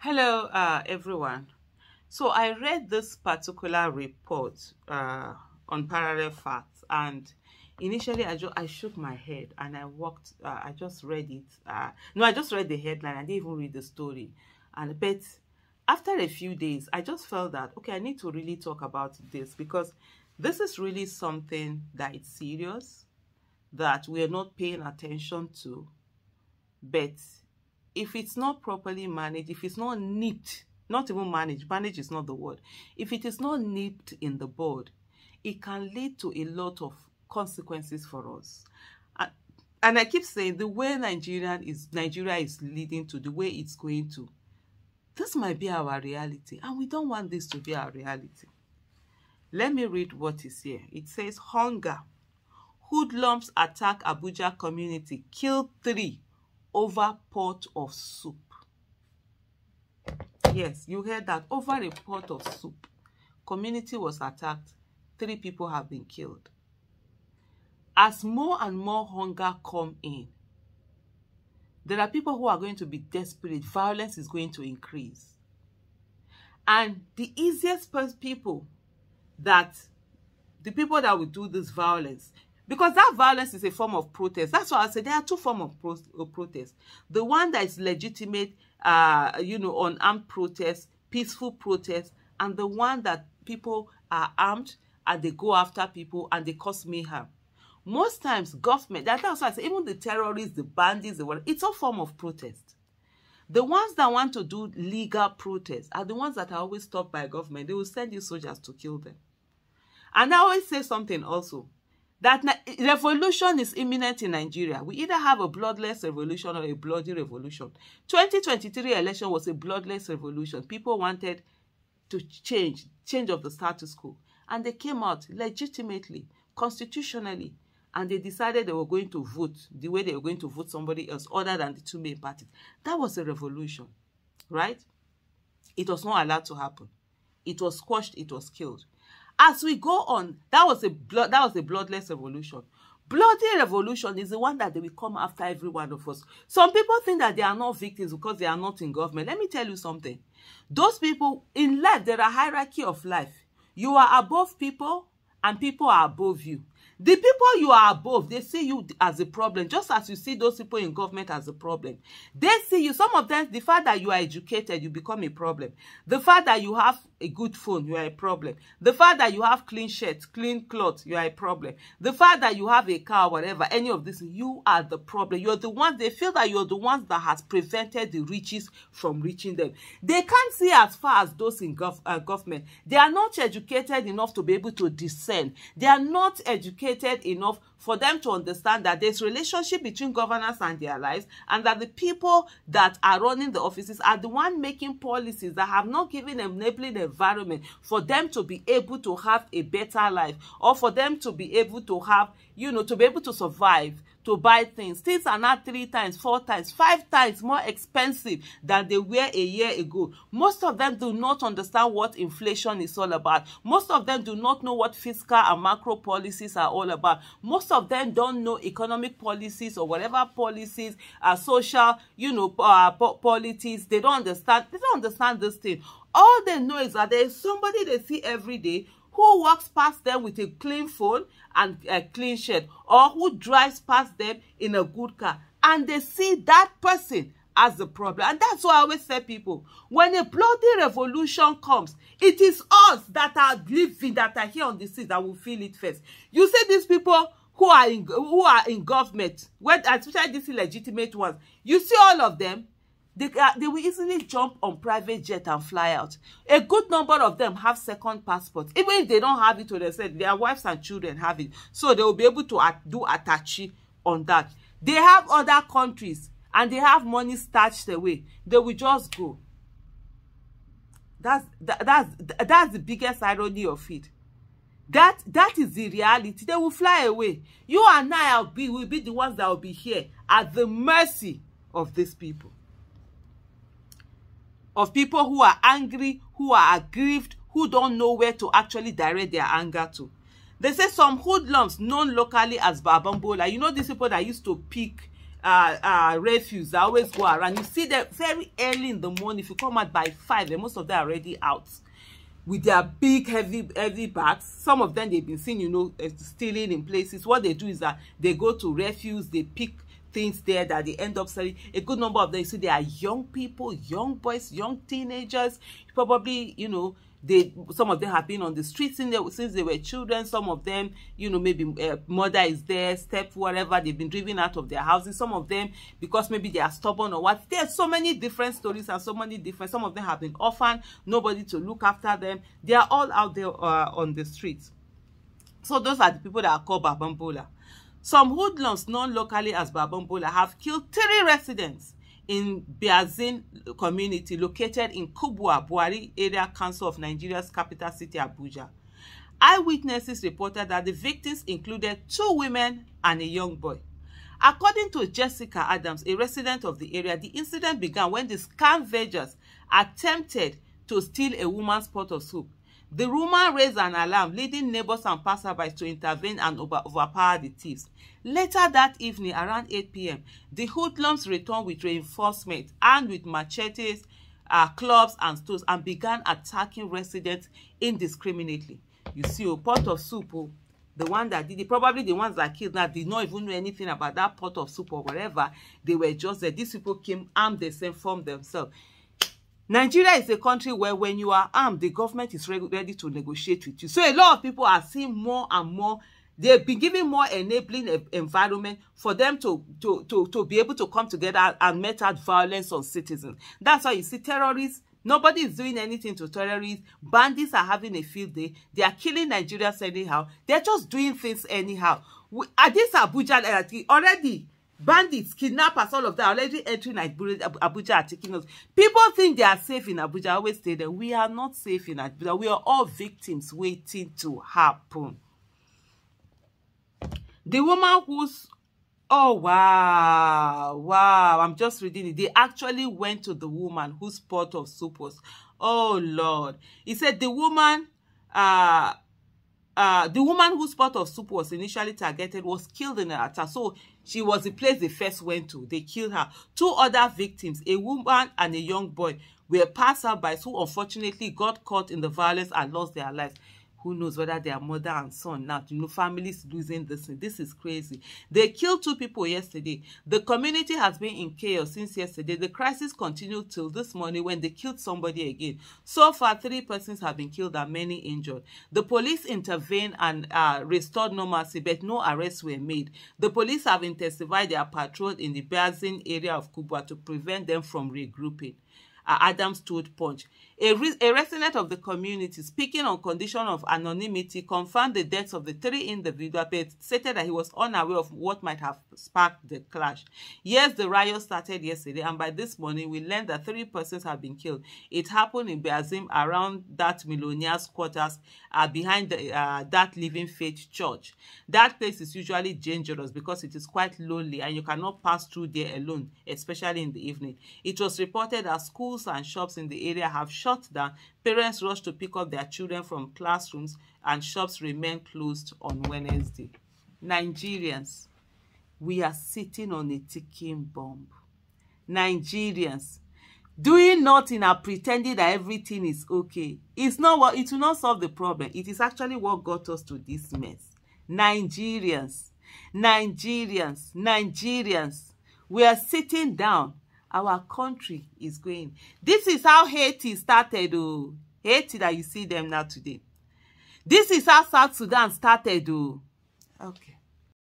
Hello, everyone. So I read this particular report on parallel facts, and initially I shook my head and I walked. I just read it. No, I just read the headline. I didn't even read the story. But after a few days, I just felt that okay, I need to really talk about this because this is really something that is serious that we are not paying attention to, but if it's not properly managed, if it's not nipped, not even managed is not the word. If it is not nipped in the bud, it can lead to a lot of consequences for us. And I keep saying the way Nigeria is leading to, the way it's going to, this might be our reality, and we don't want this to be our reality. Let me read what is here. It says, hunger. Hoodlums attack Abuja community, kill 3 over pot of soup. Yes, you heard that. Over a pot of soup. Community was attacked. 3 people have been killed. As more and more hunger come in, there are people who are going to be desperate. Violence is going to increase. And the easiest people that will do this violence, because that violence is a form of protest. That's why I say there are 2 forms of protest. The one that is legitimate, unarmed protest, peaceful protest, and the one that people are armed and they go after people and they cause mayhem. Most times, government, that's why I say even the terrorists, the bandits, it's a form of protest. The ones that want to do legal protest are the ones that are always stopped by government. They will send you soldiers to kill them. And I always say something also, that revolution is imminent in Nigeria. We either have a bloodless revolution or a bloody revolution. 2023 election was a bloodless revolution. People wanted to change of the status quo. And they came out legitimately, constitutionally, and they decided they were going to vote the way they were going to vote somebody else other than the 2 main parties. That was a revolution, right? It was not allowed to happen. It was squashed, it was killed. As we go on, that was a bloodless revolution. Bloody revolution is the one that they will come after every one of us. Some people think that they are not victims because they are not in government. Let me tell you something. Those people, in life, there are hierarchy of life. You are above people and people are above you. The people you are above, they see you as a problem, just as you see those people in government as a problem. They see you, some of them, the fact that you are educated, you become a problem. The fact that you have a good phone, you are a problem. The fact that you have clean shirts, clean clothes, you are a problem. The fact that you have a car, whatever, any of this, you are the problem. You're the ones, they feel that you're the ones that has prevented the riches from reaching them. They can't see as far as those in government. They are not educated enough to be able to discern. They are not educated enough for them to understand that there's relationship between governance and their lives, and that the people that are running the offices are the one making policies that have not given them enabling environment for them to be able to have a better life, or for them to be able to have, to be able to survive, to buy things. Things are now 3 times, 4 times, 5 times more expensive than they were a year ago. Most of them do not understand what inflation is all about. Most of them do not know what fiscal and macro policies are all about. Most of them don't know economic policies or whatever policies, social, policies. They don't understand this thing. All they know is that there is somebody they see every day who walks past them with a clean phone and a clean shirt, or who drives past them in a good car, and they see that person as the problem. And that's why I always say, people, when a bloody revolution comes, it is us that are living, that are here on the street, that will feel it first. You see these people who are in government, especially these illegitimate ones, you see all of them, they will easily jump on private jet and fly out. A good number of them have second passports. Even if they don't have it to themselves, their wives and children have it. So they will be able to do attaché on that. They have other countries and they have money stashed away. They will just go. That's the biggest irony of it. That is the reality. They will fly away. You and I will be the ones that will be here at the mercy of these people. Of people who are angry, who are aggrieved, who don't know where to actually direct their anger to. They say some hoodlums known locally as Babambola, these people that used to pick refuse that always go around. You see them very early in the morning. If you come out by 5, and most of them are already out with their big heavy bags. Some of them they've been seen, you know, stealing in places. What they do is that they go to refuse, they pick things there that they end up selling. A good number of them, you see, they are young people, young boys, young teenagers. Probably, you know, some of them have been on the streets since they were children. Some of them, you know, maybe mother is there, step, whatever, they've been driven out of their houses. Some of them, because maybe they are stubborn or what. There's so many different stories and so many different. Some of them have been orphaned, nobody to look after them. They are all out there on the streets. So those are the people that are called Babambola. Some hoodlums known locally as Babambola have killed 3 residents in Biazin community located in Kubwa, Buhari area council of Nigeria's capital city, Abuja. Eyewitnesses reported that the victims included 2 women and a young boy. According to Jessica Adams, a resident of the area, the incident began when the scavengers attempted to steal a woman's pot of soup. The woman raised an alarm, leading neighbors and passersby to intervene and overpower the thieves. Later that evening, around 8 p.m., the hoodlums returned with reinforcements armed with machetes, clubs, and stones and began attacking residents indiscriminately. You see, a pot of soup, the one that did it, probably the ones that killed now did not even know anything about that pot of soup or whatever. They were just there. These people came armed, they informed themselves. Nigeria is a country where when you are armed, the government is ready to negotiate with you. So a lot of people are seeing more and more. They've been given more enabling environment for them to be able to come together and mete out violence on citizens. That's why you see terrorists. Nobody is doing anything to terrorists. Bandits are having a field day. They are killing Nigerians anyhow. They're just doing things anyhow. At this Abuja already, bandits, kidnappers, all of that already entering Abuja are taking us. People think they are safe in Abuja. I always say that we are not safe in Abuja. We are all victims waiting to happen. The woman who's, oh wow, I'm just reading it. They actually went to the woman whose pot of soup was, oh Lord. He said the woman whose pot of soup was initially targeted was killed in an attack. So she was the place they first went to. They killed her. 2 other victims, a woman and a young boy, were passersby who unfortunately got caught in the violence and lost their lives. Who knows whether they are mother and son now? You know, families losing this. This is crazy. They killed 2 people yesterday. The community has been in chaos since yesterday. The crisis continued till this morning when they killed somebody again. So far, 3 persons have been killed and many injured. The police intervened and restored normalcy, but no arrests were made. The police have intensified their patrol in the Biazin area of Kubwa to prevent them from regrouping. Adams told Punch. A resident of the community, speaking on condition of anonymity, confirmed the deaths of the 3 individuals, but stated that he was unaware of what might have sparked the clash. Yes, the riot started yesterday, and by this morning, we learned that 3 persons have been killed. It happened in Biazim, around that millionaire's quarters, behind that Living Faith Church. That place is usually dangerous because it is quite lonely, and you cannot pass through there alone, especially in the evening. It was reported that schools and shops in the area have shut down. Parents rushed to pick up their children from classrooms, and shops remain closed on Wednesday. Nigerians, we are sitting on a ticking bomb. Nigerians, doing nothing and pretending that everything is okay. It's not what, it will not solve the problem. It is actually what got us to this mess. Nigerians, we are sitting down. Our country is going. This is how Haiti started. Oh, Haiti that you see them now today. This is how South Sudan started. Oh, okay.